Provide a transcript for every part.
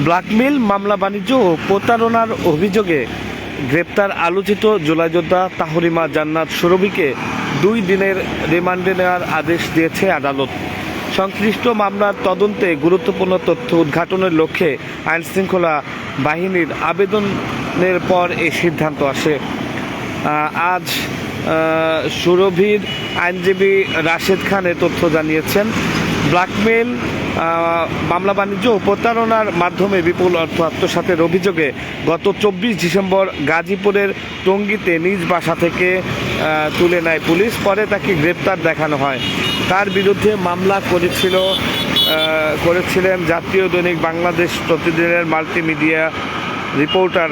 Blackmail, মামলা বাণিজ্য ও প্রতারণার অভিযোগে গ্রেপ্তার আলোচিত জুলাই যোদ্ধা তাহরিমা জান্নাত সুরভিকে 2 দিনের রিমান্ডে নেওয়ার আদেশ দিয়েছে আদালত। সংশ্লিষ্ট মামলার তদন্তে গুরুত্বপূর্ণ তথ্য উদ্ঘাটনের লক্ষ্যে আইনশৃঙ্খলা বাহিনীর আবেদনের পর এই সিদ্ধান্ত আসে। আজ সুরভির আইনজীবী রাশেদ খান এ তথ্য জানিয়েছেন। ব্ল্যাকমেইল, মামলা বাণিজ্য ও প্রতারণার মাধ্যমে বিপুল অর্থ আত্মসাতের অভিযোগে গত 24 ডিসেম্বর গাজীপুরের টঙ্গীতে নিজ বাসা থেকে তুলে নেয় পুলিশ। পরে তাকে গ্রেপ্তার দেখানো হয়। তার বিরুদ্ধে মামলা করেছিলেন জাতীয় দৈনিক বাংলাদেশ প্রতিদিনের মাল্টিমিডিয়া রিপোর্টার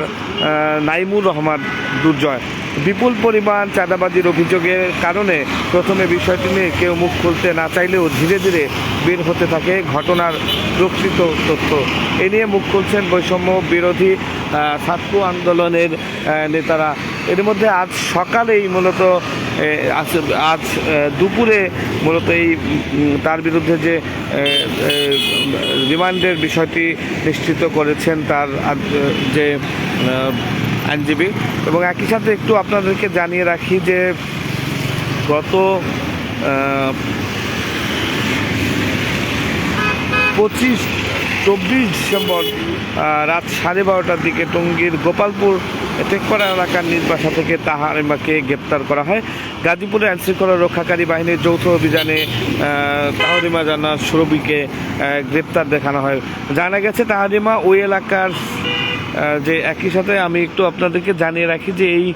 নাইমুর রহমান দুর্জয়। বিপুল পরিমাণ চাঁদাবাজির অভিযোগের কারণে প্রথমে বিষয়টি নিয়ে কেউ মুখ খুলতে না চাইলেও ধীরে ধীরে বের হতে থাকে ঘটনার প্রকৃত তথ্য। এ নিয়ে মুখ খুলছেন বৈষম্য বিরোধী ছাত্র আন্দোলনের নেতারা। এর মধ্যে আজ সকালেই মূলত আজ দুপুরে মূলত তার বিরুদ্ধে যে রিমান্ডের বিষয়টি নিশ্চিত করেছেন তার যে আইনজীবী। এবং একই সাথে একটু আপনাদেরকে জানিয়ে রাখি যে গত 24 ডিসেম্বর রাত 12:30টার দিকে টঙ্গীর গোপালপুর টেকপাড়া এলাকার নিজ বাসা থেকে তাহরিমাকে গ্রেপ্তার করা হয়। গাজীপুরে আইনশৃঙ্খলা রক্ষাকারী বাহিনীর যৌথ অভিযানে তাহরিমা জান্নাত সুরভিকে গ্রেপ্তার দেখানো হয়। জানা গেছে তাহরিমা ওই এলাকার যে একই সাথে আমি একটু আপনাদেরকে জানিয়ে রাখি যে এই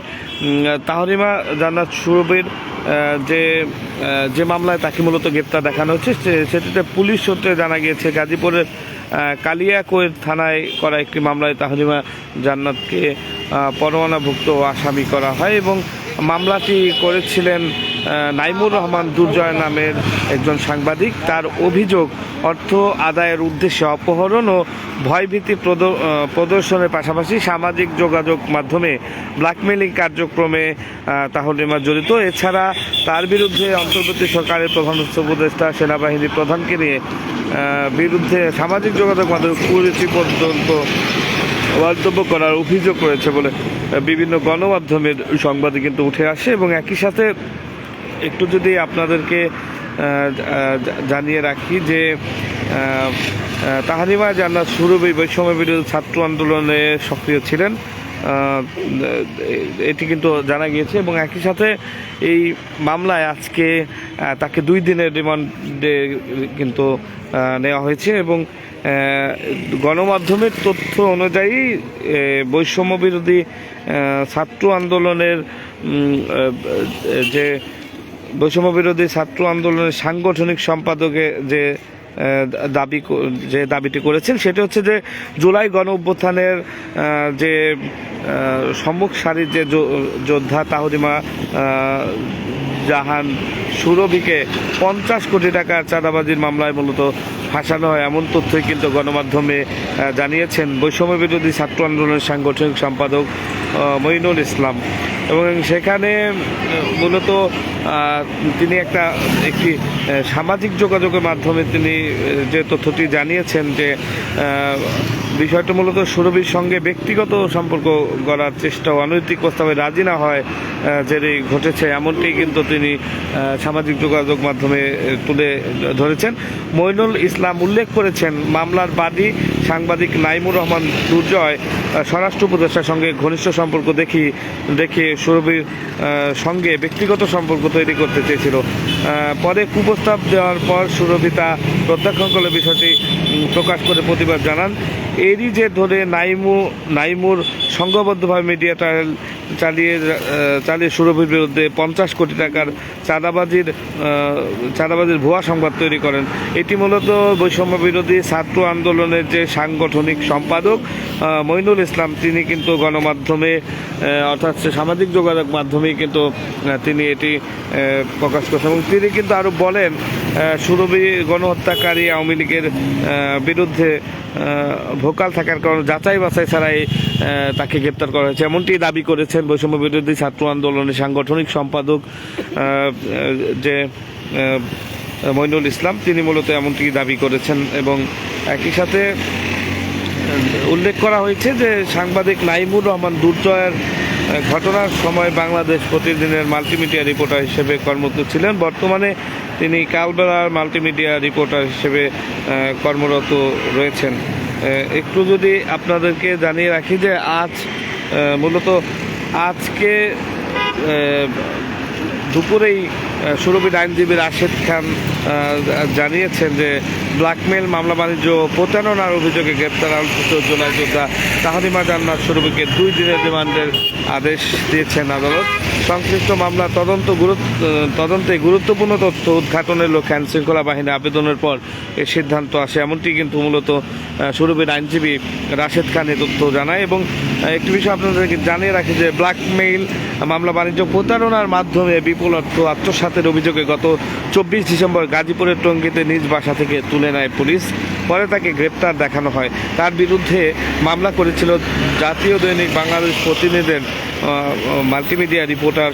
তাহরিমা জান্নাত সুরভির যে মামলায় তাকে মূলত গ্রেপ্তার দেখানো হচ্ছে সেটিতে পুলিশ সূত্রে জানা গিয়েছে গাজীপুরের কালিয়াকৈর থানায় করা একটি মামলায় তাহরিমা জান্নাতকে পরোয়ানাভুক্ত আসামি করা হয় এবং মামলাটি করেছিলেন নাইমুর রহমান দুর্জয় নামের একজন সাংবাদিক। তার অভিযোগ অর্থ আদায়ের উদ্দেশ্যে অপহরণ ও ভয়ভীতি প্রদর্শনের পাশাপাশি সামাজিক যোগাযোগ মাধ্যমে ব্ল্যাকমেইলিং কার্যক্রমে তাহরিমা জড়িত। এছাড়া তার বিরুদ্ধে অন্তর্বর্তী সরকারের প্রধান উপদেষ্টা সেনাবাহিনী প্রধানকে নিয়ে বিরুদ্ধে সামাজিক যোগাযোগ মাধ্যমে কুরুচি পর্যন্ত মন্তব্য করার অভিযোগ রয়েছে বলে বিভিন্ন গণমাধ্যমের সংবাদে কিন্তু উঠে আসে। এবং একই সাথে একটু যদি আপনাদেরকে জানিয়ে রাখি যে তাহরিমা জান্নাত সুরভি বৈষম্য বিরোধী ছাত্র আন্দোলনে সক্রিয় ছিলেন, এটি কিন্তু জানা গিয়েছে। এবং একই সাথে এই মামলায় আজকে তাকে 2 দিনের রিমান্ডে কিন্তু নেওয়া হয়েছে এবং গণমাধ্যমের তথ্য অনুযায়ী বৈষম্য বিরোধী ছাত্র আন্দোলনের যে বৈষম্য বিরোধী ছাত্র আন্দোলনের সাংগঠনিক সম্পাদকে যে দাবিটি করেছেন সেটি হচ্ছে যে জুলাই গণ অভ্যুত্থানের যে সম্মুখ সারির যে যোদ্ধা তাহরিমা জাহান সুরভিকে 50 কোটি টাকার চাঁদাবাজির মামলায় মূলত ফাঁসানো হয় এমন তথ্যই কিন্তু গণমাধ্যমে জানিয়েছেন বৈষম্য বিরোধী ছাত্র আন্দোলনের সাংগঠনিক সম্পাদক মঈনুল ইসলাম। এবং সেখানে মূলত তিনি একটি সামাজিক যোগাযোগের মাধ্যমে তিনি যে তথ্যটি জানিয়েছেন যে বিষয়টা মূলত সুরভির সঙ্গে ব্যক্তিগত সম্পর্ক গড়ার চেষ্টা ও অনৈতিক প্রস্তাবে রাজি না হয় যেটাই ঘটেছে এমনটি কিন্তু তিনি সামাজিক যোগাযোগ মাধ্যমে তুলে ধরেছেন। মঈনুল ইসলাম উল্লেখ করেছেন মামলার বাদী সাংবাদিক নাইমুর রহমান দুর্জয় স্বরাষ্ট্র উপদেষ্টার সঙ্গে ঘনিষ্ঠ সম্পর্ক দেখিয়ে সুরভির সঙ্গে ব্যক্তিগত সম্পর্ক তৈরি করতে চেয়েছিল। পরে কুপ্রস্তাব দেওয়ার পর সুরভি তা প্রত্যাখ্যান করে বিষয়টি প্রকাশ করে প্রতিবাদ জানান। এরই যে ধরে নাইমুর সংঘবদ্ধভাবে মিডিয়া ট্রায়াল চালিয়ে সুরভির বিরুদ্ধে 50 কোটি টাকার চাঁদাবাজির ভুয়া সংবাদ তৈরি করেন। এটি মূলত বৈষম্য বিরোধী ছাত্র আন্দোলনের যে সাংগঠনিক সম্পাদক মঈনুল ইসলাম তিনি কিন্তু গণমাধ্যমে অর্থাৎ সামাজিক যোগাযোগ মাধ্যমেই কিন্তু তিনি এটি প্রকাশ করেছেন। এবং তিনি কিন্তু আরও বলেন সুরভি গণহত্যাকারী আওয়ামী লীগের বিরুদ্ধে ভোকাল থাকার কারণে যাচাই বাছাই ছাড়াই তাকে গ্রেপ্তার করা হয়েছে এমনটি দাবি করেছেন বৈষম্য বিরোধী ছাত্র আন্দোলনের সাংগঠনিক সম্পাদক যে মঈনুল ইসলাম তিনি মূলত এমনটি দাবি করেছেন। এবং একই সাথে উল্লেখ করা হয়েছে যে সাংবাদিক নাইমুর রহমান দুর্জয়ের ঘটনার সময় বাংলাদেশ প্রতিদিনের মাল্টিমিডিয়া রিপোর্টার হিসেবে কর্মরত ছিলেন। বর্তমানে তিনি কালবেলার মাল্টিমিডিয়া রিপোর্টার হিসেবে কর্মরত রয়েছেন। একটু যদি আপনাদেরকে জানিয়ে রাখি যে আজ মূলত আজকে দুপুরেই সুরভির আইনজীবী রাশেদ খান জানিয়েছেন যে ব্ল্যাকমেল, মামলা বাণিজ্য প্রতারণার অভিযোগে গ্রেপ্তার আলোচিত জুলাই যোদ্ধা তাহরিমা জান্নাত সুরভিকে 2 দিনের রিমান্ডের আদেশ দিয়েছেন আদালত। সংশ্লিষ্ট মামলা তদন্তে গুরুত্বপূর্ণ তথ্য উদ্ঘাটনের লক্ষ্যে আইনশৃঙ্খলা বাহিনী আবেদনের পর এই সিদ্ধান্ত আসে, এমনটি কিন্তু মূলত সুরভির আইনজীবী রাশেদ খান এই তথ্য জানায়। এবং একটি বিষয় আপনাদেরকে জানিয়ে রাখি যে ব্ল্যাকমেইল, মামলা বাণিজ্য প্রতারণার মাধ্যমে বিপুল অর্থ আত্মসাতের অভিযোগে গত 24 ডিসেম্বর গাজীপুরের টঙ্গীতে নিজ বাসা থেকে তুলে নেয় পুলিশ। পরে তাকে গ্রেপ্তার দেখানো হয়। তার বিরুদ্ধে মামলা করেছিল জাতীয় দৈনিক বাংলাদেশ প্রতিনিধির মাল্টিমিডিয়া রিপোর্টার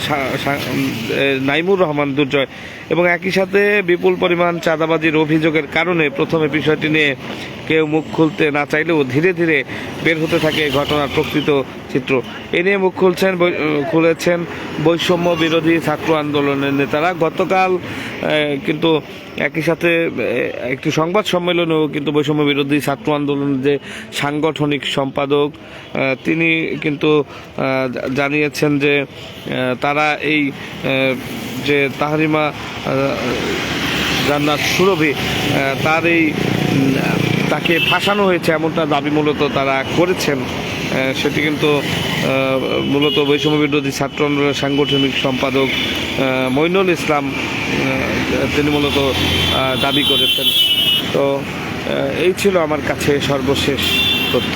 নাইমুর রহমান দুর্জয়। এবং একই সাথে বিপুল পরিমাণ চাঁদাবাজির অভিযোগের কারণে প্রথমে বিষয়টি নিয়ে কেউ মুখ খুলতে না চাইলেও ধীরে ধীরে বের হতে থাকে ঘটনার প্রকৃত চিত্র। এ নিয়ে মুখ খুলেছেন বৈষম্য বিরোধী ছাত্র আন্দোলনের নেতারা। গতকাল কিন্তু একই সাথে একটি সংবাদ সম্মেলনেও কিন্তু বৈষম্য বিরোধী ছাত্র আন্দোলনের যে সাংগঠনিক সম্পাদক তিনি কিন্তু জানিয়েছেন যে তারা এই যে তাহরিমা জান্নাত সুরভি তাকে ফাঁসানো হয়েছে এমনটা দাবি মূলত তারা করেছেন। সেটি কিন্তু মূলত বৈষম্য বিরোধী ছাত্র আন্দোলনের সাংগঠনিক সম্পাদক মইনুল ইসলাম তিনি মূলত দাবি করেছেন। তো এই ছিল আমার কাছে সর্বশেষ তথ্য।